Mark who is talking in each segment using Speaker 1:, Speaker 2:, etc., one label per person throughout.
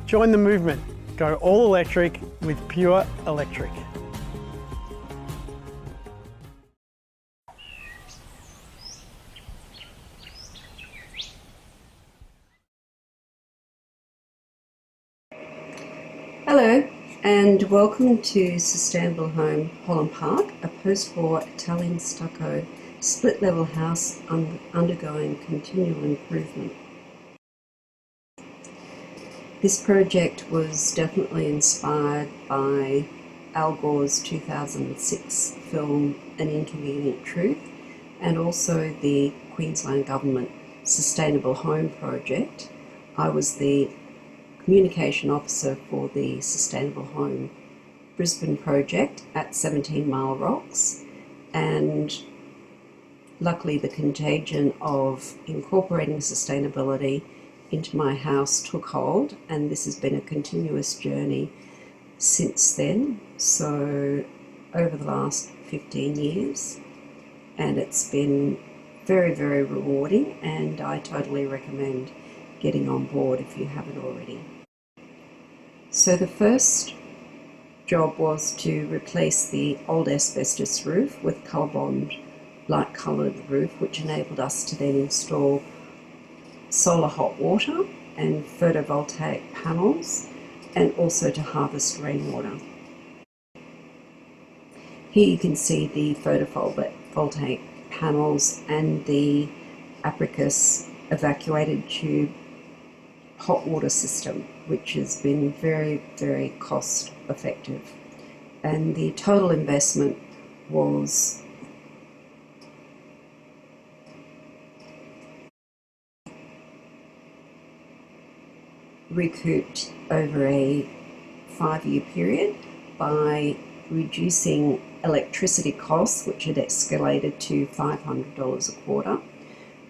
Speaker 1: Join the movement. Go all electric with Pure Electric.
Speaker 2: Hello and welcome to Sustainable Home Holland Park, a post-war Italian stucco split-level house undergoing continual improvement. This project was definitely inspired by Al Gore's 2006 film An Inconvenient Truth, and also the Queensland Government Sustainable Home Project. I was the Communication Officer for the Sustainable Home Brisbane project at 17 Mile Rocks, and luckily the contagion of incorporating sustainability into my house took hold, and this has been a continuous journey since then, so over the last 15 years, and it's been very, very rewarding, and I totally recommend getting on board if you haven't already. So the first job was to replace the old asbestos roof with ColourBond light coloured roof, which enabled us to then install solar hot water and photovoltaic panels, and also to harvest rainwater. Here you can see the photovoltaic panels and the Apricus evacuated tube hot water system, which has been very, very cost effective. And the total investment was recouped over a 5-year period by reducing electricity costs, which had escalated to $500 a quarter,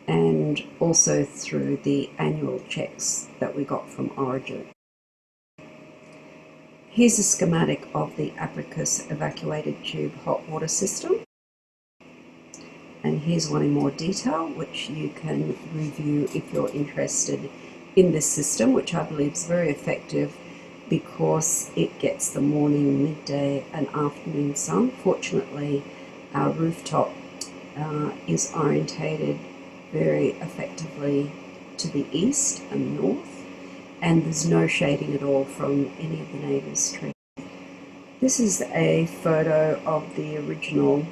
Speaker 2: and also through the annual checks that we got from Origin. Here's a schematic of the Apricus evacuated tube hot water system, and here's one in more detail, which you can review if you're interested in this system, which I believe is very effective because it gets the morning, midday and afternoon sun. Fortunately, our rooftop is orientated very effectively to the east and north, and there's no shading at all from any of the neighbours' trees. This is a photo of the original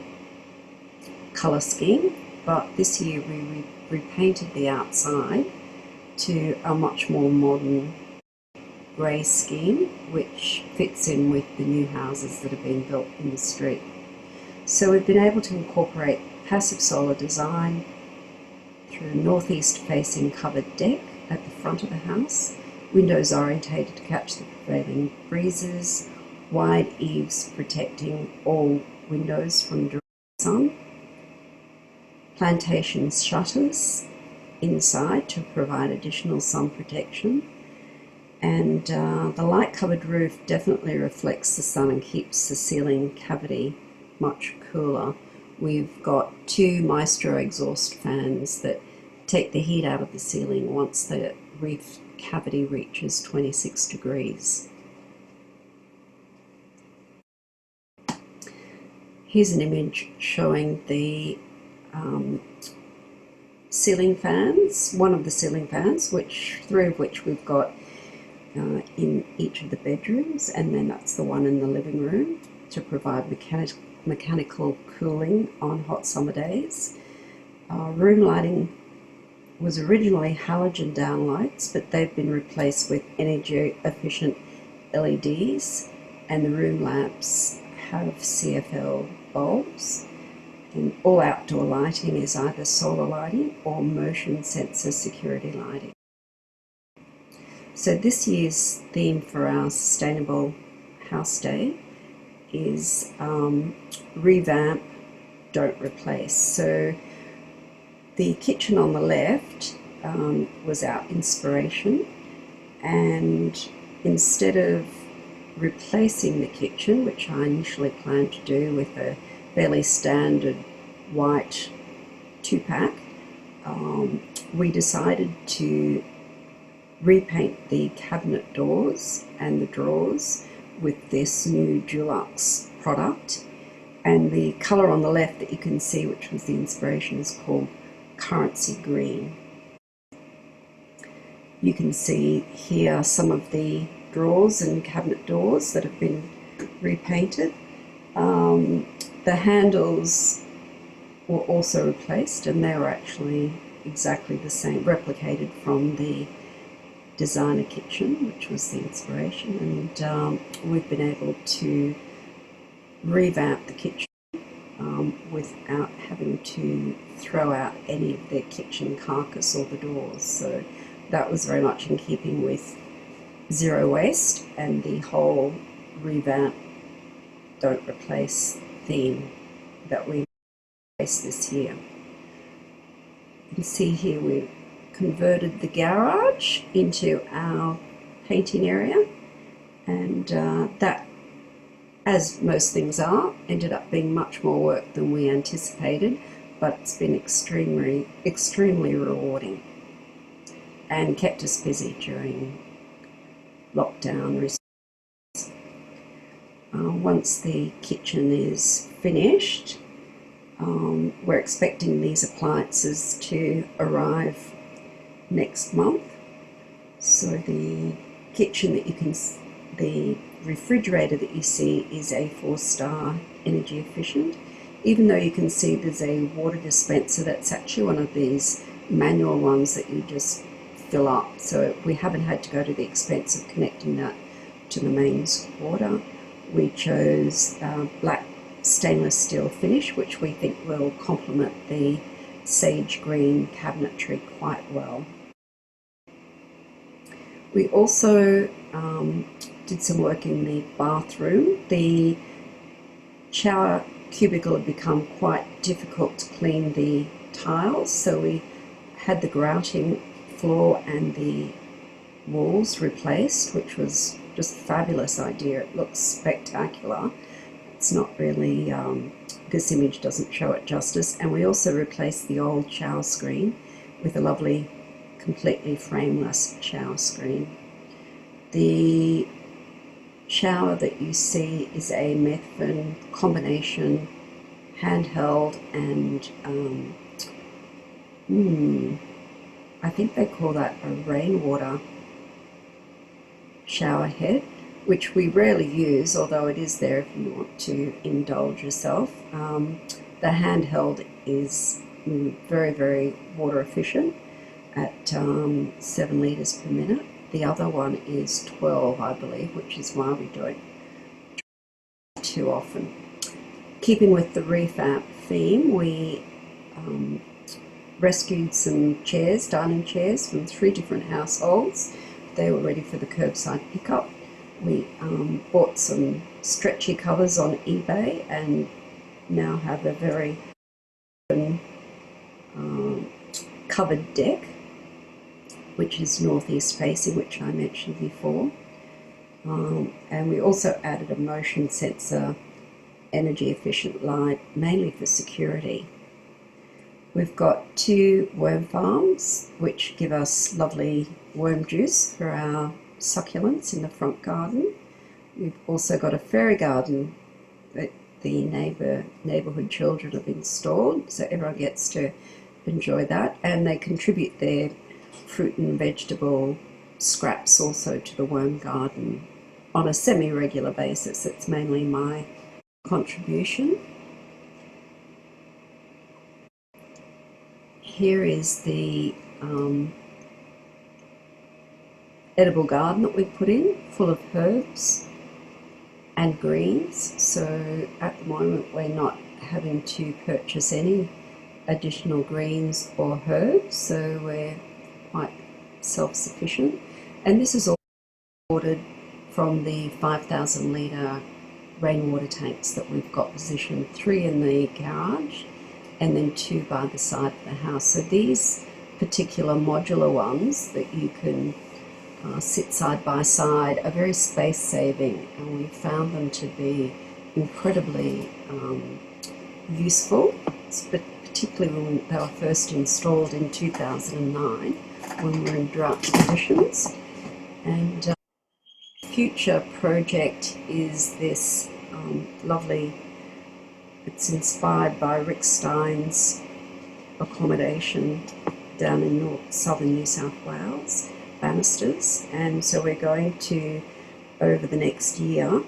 Speaker 2: colour scheme, but this year we repainted the outside to a much more modern grey scheme, which fits in with the new houses that are being built in the street. So we've been able to incorporate passive solar design through a northeast facing covered deck at the front of the house, windows orientated to catch the prevailing breezes, wide eaves protecting all windows from direct sun, plantation shutters inside to provide additional sun protection, and the light covered roof definitely reflects the sun and keeps the ceiling cavity much cooler. We've got 2 Maestro exhaust fans that take the heat out of the ceiling once the roof cavity reaches 26 degrees. Here's an image showing the ceiling fans, one of the ceiling fans, 3 of which we've got in each of the bedrooms, and then that's the one in the living room to provide mechanical cooling on hot summer days. Room lighting was originally halogen downlights, but they've been replaced with energy efficient LEDs, and the room lamps have CFL bulbs. And all outdoor lighting is either solar lighting or motion sensor security lighting. So this year's theme for our Sustainable House Day is Revamp, Don't Replace. So the kitchen on the left was our inspiration, and instead of replacing the kitchen, which I initially planned to do with a fairly standard white 2-pack, we decided to repaint the cabinet doors and the drawers with this new Dulux product. And the colour on the left that you can see, which was the inspiration, is called Currency Green. You can see here some of the drawers and cabinet doors that have been repainted. The handles were also replaced, and they were actually exactly the same, replicated from the designer kitchen, which was the inspiration. And we've been able to revamp the kitchen without having to throw out any of their kitchen carcass or the doors. So that was very much in keeping with zero waste and the whole revamp, don't replace theme that we replaced this year. You can see here we've converted the garage into our painting area, and that, as most things are, ended up being much more work than we anticipated, but it's been extremely rewarding and kept us busy during lockdown. Once the kitchen is finished, we're expecting these appliances to arrive next month. So the kitchen that you can, the refrigerator that you see is a 4-star energy efficient. Even though you can see there's a water dispenser, that's actually one of these manual ones that you just fill up. So we haven't had to go to the expense of connecting that to the mains water. We chose black stainless steel finish, which we think will complement the sage green cabinetry quite well. We also did some work in the bathroom. The shower cubicle had become quite difficult to clean the tiles, so we had the grouting floor and the walls replaced, which was just a fabulous idea. It looks spectacular. It's not really, this image doesn't show it justice. And we also replaced the old shower screen with a lovely, completely frameless shower screen. The shower that you see is a Methven combination handheld and I think they call that a rainwater shower head, which we rarely use, although it is there if you want to indulge yourself. The handheld is very, very water efficient at 7 litres per minute. The other one is 12, I believe, which is why we don't too often. Keeping with the revamp theme, we rescued some chairs, dining chairs, from 3 different households. They were ready for the curbside pickup. We bought some stretchy covers on eBay and now have a very covered deck, which is northeast facing, which I mentioned before. And we also added a motion sensor energy efficient light, mainly for security. We've got 2 worm farms, which give us lovely worm juice for our succulents in the front garden. We've also got a fairy garden that the neighbourhood children have installed, so everyone gets to enjoy that, and they contribute their fruit and vegetable scraps also to the worm garden on a semi-regular basis. It's mainly my contribution. Here is the edible garden that we put in, full of herbs and greens. So at the moment we're not having to purchase any additional greens or herbs, so we're quite self-sufficient. And this is all ordered from the 5,000 litre rainwater tanks that we've got positioned, 3 in the garage and then 2 by the side of the house. So these particular modular ones that you can sit side by side are very space saving, and we found them to be incredibly useful, particularly when they were first installed in 2009. when we're in drought conditions. And future project is this lovely, it's inspired by Rick Stein's accommodation down in southern New South Wales, Bannisters, and so we're going to, over the next year,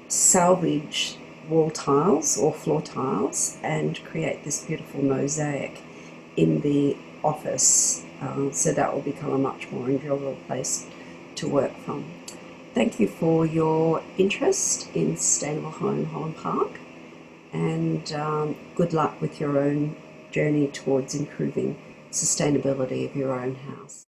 Speaker 2: salvage wall tiles or floor tiles and create this beautiful mosaic in the office, so that will become a much more enjoyable place to work from. Thank you for your interest in Sustainable Home Holland Park, and good luck with your own journey towards improving sustainability of your own house.